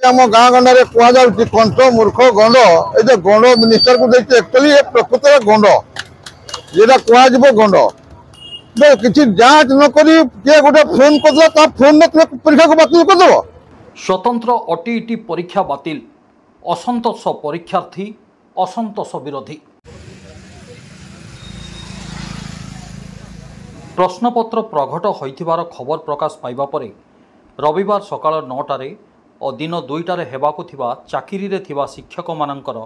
आम गाँ गंडे कहुच्छी कंठ मूर्ख गंड ये गंड मिनिस्टर को देखिए एक्चुअली प्रकृत गंड जेटा कह गंड किसी जांच नक गोटे फोन कर फोन परीक्षा को बातिल करदेव। स्वतंत्र ओटीईटी परीक्षा बातिल असंतोष परीक्षार्थी असंतोष विरोधी। प्रश्नपत्र प्रघट होइथिबार खबर प्रकाश पाइबा परे रविवार सकाळ 9टारे और दिन 2टारे हेबाकु थिबा चाकिरी रे थिबा शिक्षक मानकर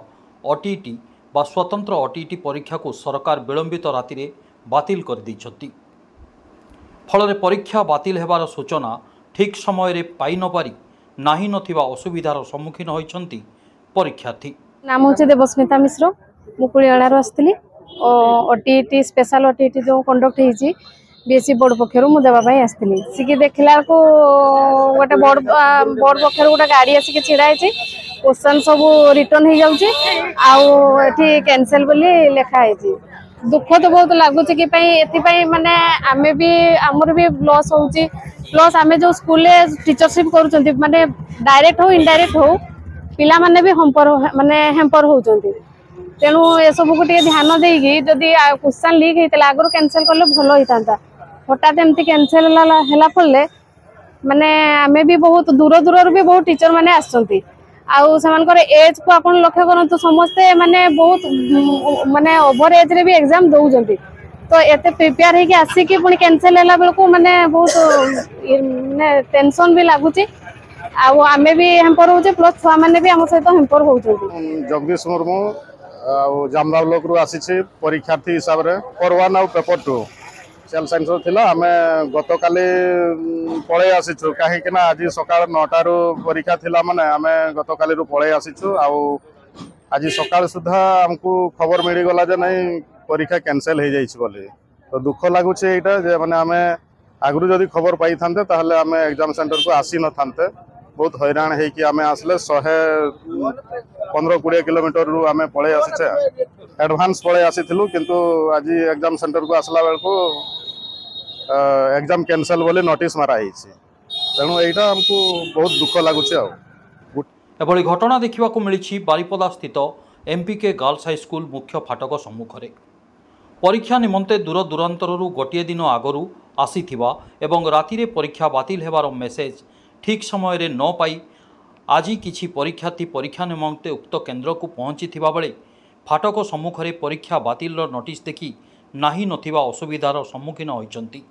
ओटीईटी बा स्वतंत्र ओटीईटी परीक्षा को सरकार विलंबित राति रे बातिल कर दैछथि। फल परीक्षा बातिल हेबार सूचना ठीक समय रे पाई न पारी नाही नथिबा असुविधार सम्मुखीन होइछन्ति परीक्षार्थी। नाम होचे देवस्मिता मिश्र मुकुलियाळार आस्थिली ओटीईटी स्पेशल ओटीईटी जो कंडक्ट हेछि बीएससी बोर्ड पक्षर मुझे देवाई आसती सिकी देखला को गोटे बोर्ड पक्षर गोटे गाड़ी आसिक छिड़ा क्वेश्चन सब रिटर्न हो जाऊँगी कैंसल बोली लिखाई दुख तो बहुत लगुच कि माने आमे भी आमर भी लॉस हो प्लस आमे जो स्कूल टीचरशिप करूँ माने डायरेक्ट हो इनडायरेक्ट हो पिला माने भी हेम्पर होती तेणु ये सब को ध्यान देगी जदि क्वेश्चन लीक होता आगु कैंसल कले भल होता हठात एमती कैंसल है फल माने आमे भी बहुत दूर दूर भी बहुत टीचर माने आसचंती आउ सेमानकर एज को आपण लक्ष्य करंतु समस्ते माने बहुत माने ओवर एज रे भी एग्जाम दउजंती तो एते प्रिपेयर हे कि आसी कि पुनी कैंसल हैला बेल को माने बहुत माने टेंशन भी लागुची आउ आमे भी हेम्पर होचे प्लस छुआ माने भी हम सहित हेम्पर होउचंती। जगदीश मुर्मू जामरा ब्लॉक रु आसी परीक्षार्थी हिसाब रे पेपर 1 और पेपर 2 सेल साइंस थिला आमे गतकाली पळे आसीछु कहीं आज सकाळ 9टार परीक्षा थिला माने आमे गतकाली रु पळे आसीछु आ आज सकाळ सुधा हमको खबर मिली गला जे नहीं परीक्षा कैंसिल हो जाइछ बोली तो दुख लागुछ एटा जे माने आमे आगरु जदी खबर पाई थांते ताहले आमे एग्जाम सेंटर को आसी न थांते बहुत हैरान है कि आमे आसले 115-20 किलोमीटर रु आमे पळे आसीछे एडवांस पळे आसीथिलु किंतु आज एग्जाम सेंटर को आसला बेल को एग्जाम कैंसल बोले नोटिस मारा तेणु यहाँ हमको बहुत दुख लगुच। एभली घटना देखा मिली बारिपदा स्थित एमपीके गर्ल्स हाई स्कूल मुख्य फाटक सम्मुखें परीक्षा निमंते दूर दूरांतर गोटे दिन आगरू आसीथिबा एवं रातिरे परीक्षा बातिल हेबार मेसेज ठीक समय रे न पाई आज किछि परीक्षार्थी परीक्षा निमंते उक्त केन्द्र को पहुंची बेले फाटक सम्मुखें परीक्षा बातिल नोटिस देखि नाही नथिबा असुविधार सम्मुखीन होइचंती।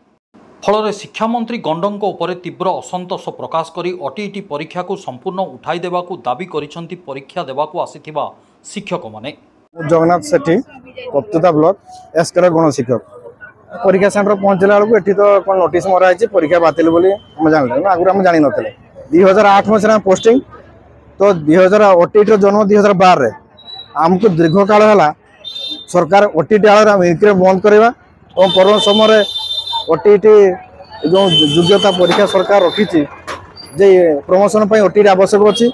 फल शिक्षामंत्री गंडों उपर तीव्र असंतोष प्रकाश करी ओटीईटी परीक्षा को संपूर्ण उठाई देवा दाबी करिसंती परीक्षा देवाकू आसीथिबा शिक्षक माने। जगन्नाथ सेठी कप्तुता ब्लॉक एसकर गण शिक्षक परीक्षा सेंटर पहुंचला बेलू एठी तो कौन नोटिस मरा है परीक्षा बातिल बोली हम जानले आगु हम जानी नथिले 2008 मसीह पोस्टिंग तो 2000 ओटीईटी जन्म 2012 रे हमको दीर्घ काल है सरकार ओटीईटी आड़ बंद करवा और परम समय ओटीईटी जो योग्यता परीक्षा सरकार रखी जे प्रमोशन ओटीईटी आवश्यक अच्छी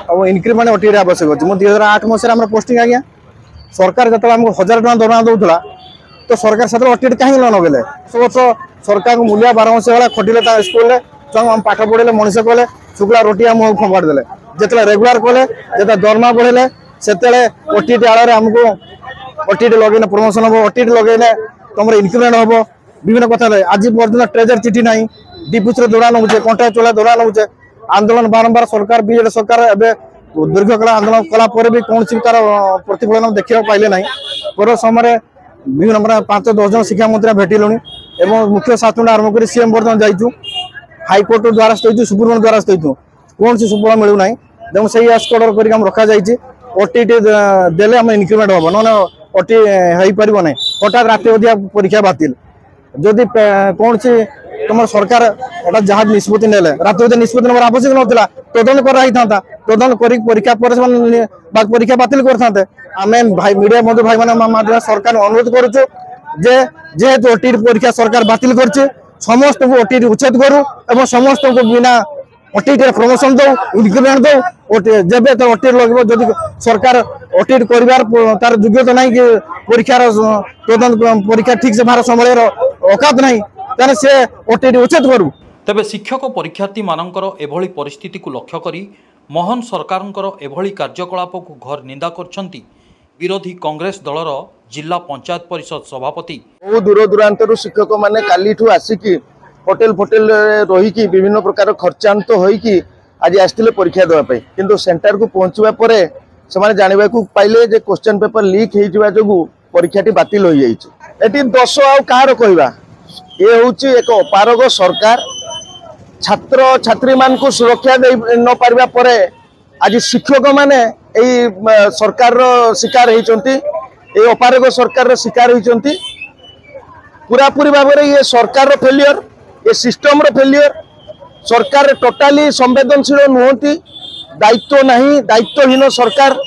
और इनक्रीमेंट ओटीईटी आवश्यक अच्छी मुझे 2008 मसीह पोस्टिंग आज्ञा सरकार जो आमको 1000 टका दरमा दूसरा तो सरकार से ओटीईटी कहीं न नगले सब वर्ष सरकार को मूल्य 12 मास भाई खटिले स्कूल छुआ पाठ पढ़े मनीष कले शुक्ला रोटी मुँह खंबाड़ देले जिते रेगुलार कले जिते दरमा बढ़े से ओटीईटी आड़ आमको ओटीईटी लगे प्रमोशन हम ओटीईटी लगे तुम इनक्रीमेंट हम विभिन्न कथा आज पर्यटन ट्रेजर चिठी ना डिपुच दौड़ा नौचे कंट्राक्चुअल दौड़ा नौचे आंदोलन बारंबार सरकार बीजेडी सरकार एवं दीर्घकाल आंदोलन कलापर भी कौन तार प्रतिफलन देखा पाइले ना पर समय विभिन्न 5-10 जन शिक्षा मंत्री भेटिलु एवं मुख्य शासन आरंभ कर सीएम बर्तमान जाइचु हाईकोर्ट द्वारा स्थु सुप्रीमकोर्ट द्वारा स्थु कौन सी सुफल मिलूना तेणु से आस्क ऑर्डर कर रखा जाइए ओटीईटी देले हम इनक्रीमेंट हम ना ओटी हो पार ना हठात राति अधिया परीक्षा बातिल जदि कौन सी तुम सरकार एटा जहाँ निष्पत्ति ने राति निष्पत्ति नंबर आवश्यक नाला तदन कराई था तदन कर परीक्षा पर परीक्षा बातिल करते आम भाई मीडिया बंधु भाई माध्यम सरकार अनुरोध करुचु जेहेतु ओटीईटी परीक्षा सरकार बातिल कर समस्त को ओटीईटी उच्छेद करूँ और समस्त को बिना ओटीईटी प्रमोशन दो इनक्रीमेंट दो जब तो ओटीईटी लगे जदि सरकार ओटीईटी कर तार योग्यता ना कि परीक्षार तदन परीक्षा ठीक से बाहर संभाल औकात ना तेना से ओटीईटी उच्छेद करूँ। तेबे शिक्षक परीक्षार्थी मानकर एभली परिस्थिति को लक्ष्य करी मोहन सरकारंकर एभली कार्यकलाप को घर निंदा करछंती विरोधी कांग्रेस दलर जिला पंचायत परिषद सभापति। बहुत दूर दूरांतर शिक्षक मैंने काली आसिकी होटेल फोटेल रहीकि विभिन्न प्रकार खर्चांत होईकि आज आसते परीक्षा देवाई किंतु सेंटर को पहुंचवा पर से जानवा पाइले जे क्वेश्चन पेपर लीक हो जो परीक्षाटी बातिल हो जाती दोष आ कहार कहवा ये हूँ एक अपारग सरकार छात्र छात्री मान को सुरक्षा दे न पारिबा परे आज शिक्षक माने सरकार शिकार होती अपारग सरकार शिकार होती पूरा पूरी भाव में ये सरकार फेलियर ये सिस्टम फेलियर सरकार टोटाली संवेदनशील नुहति दायित्व नहीं दायित्वहीन सरकार।